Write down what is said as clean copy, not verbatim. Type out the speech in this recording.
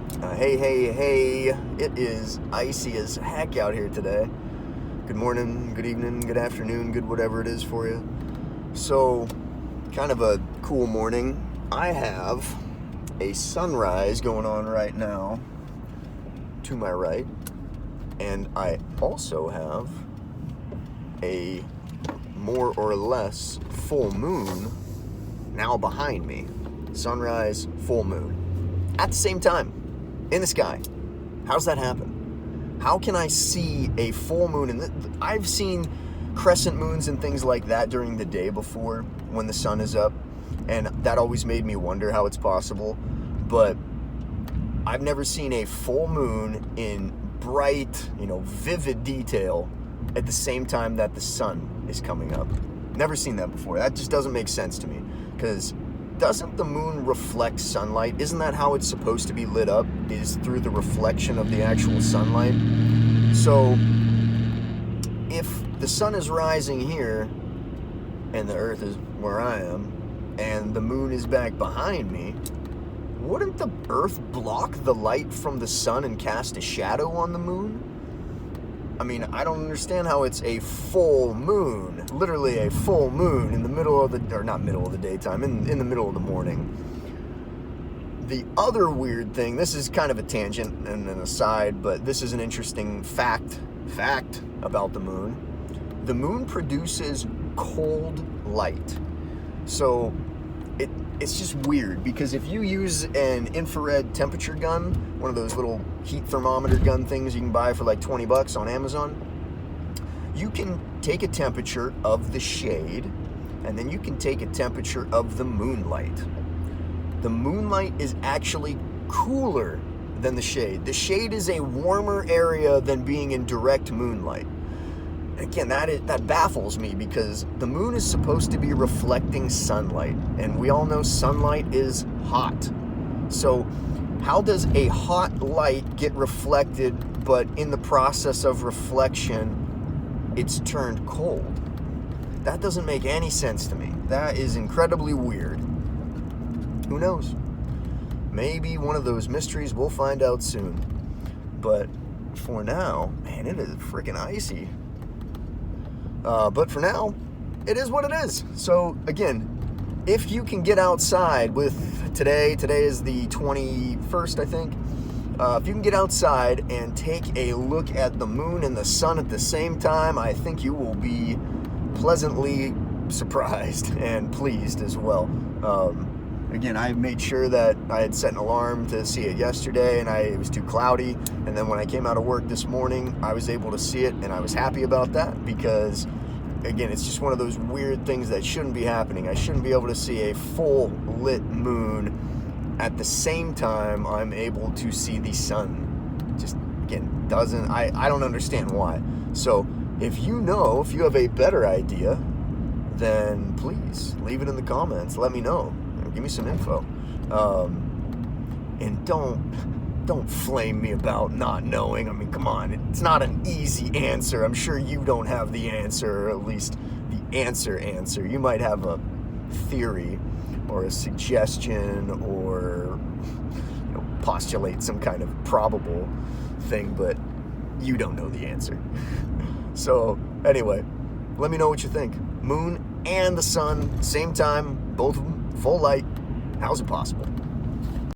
Hey, it is icy as heck out here today. Good morning, good evening, good afternoon, good whatever it is for you. So, kind of a cool morning. I have a sunrise going on right now to my right, and I also have a more or less full moon now behind me. Sunrise, full moon at the same time in the sky. How's that happen? How can I see a full moon? And I've seen crescent moons and things like that during the day before when the sun is up, and that always made me wonder how it's possible. But I've never seen a full moon in bright, vivid detail at the same time that the sun is coming up. Never seen that before. That just doesn't make sense to me, because doesn't the moon reflect sunlight? Isn't that how it's supposed to be lit up, is through the reflection of the actual sunlight? So if the sun is rising here and the earth is where I am and the moon is back behind me, wouldn't the earth block the light from the sun and cast a shadow on the moon? I mean, I don't understand how it's a full moon, literally a full moon in the middle of the, or not middle of the daytime, in the middle of the morning. The other weird thing, this is kind of a tangent and an aside, but this is an interesting fact about the moon. The moon produces cold light. So it's just weird, because if you use an infrared temperature gun, one of those little heat thermometer gun things you can buy for like $20 on Amazon, you can take a temperature of the shade, and then you can take a temperature of the moonlight. The moonlight is actually cooler than the shade. The shade is a warmer area than being in direct moonlight. Again, that baffles me, because the moon is supposed to be reflecting sunlight, and we all know sunlight is hot. So how does a hot light get reflected, but in the process of reflection, it's turned cold? That doesn't make any sense to me. That is incredibly weird. Who knows? Maybe one of those mysteries we'll find out soon. But for now, man, it is freaking icy. But for now, it is what it is. So again, if you can get outside with today is the 21st, I think. If you can get outside and take a look at the moon and the sun at the same time, I think you will be pleasantly surprised and pleased as well. Again, I made sure that I had set an alarm to see it yesterday, and it was too cloudy. And then when I came out of work this morning, I was able to see it, and I was happy about that, because, again, it's just one of those weird things that shouldn't be happening. I shouldn't be able to see a full lit moon at the same time I'm able to see the sun. Just, again, I don't understand why. So if you have a better idea, then please leave it in the comments. Let me know. Give me some info. And don't flame me about not knowing. I mean, come on. It's not an easy answer. I'm sure you don't have the answer, or at least the answer. You might have a theory or a suggestion, or postulate some kind of probable thing, but you don't know the answer. So anyway, let me know what you think. Moon and the sun, same time, both of them full light. How's it possible?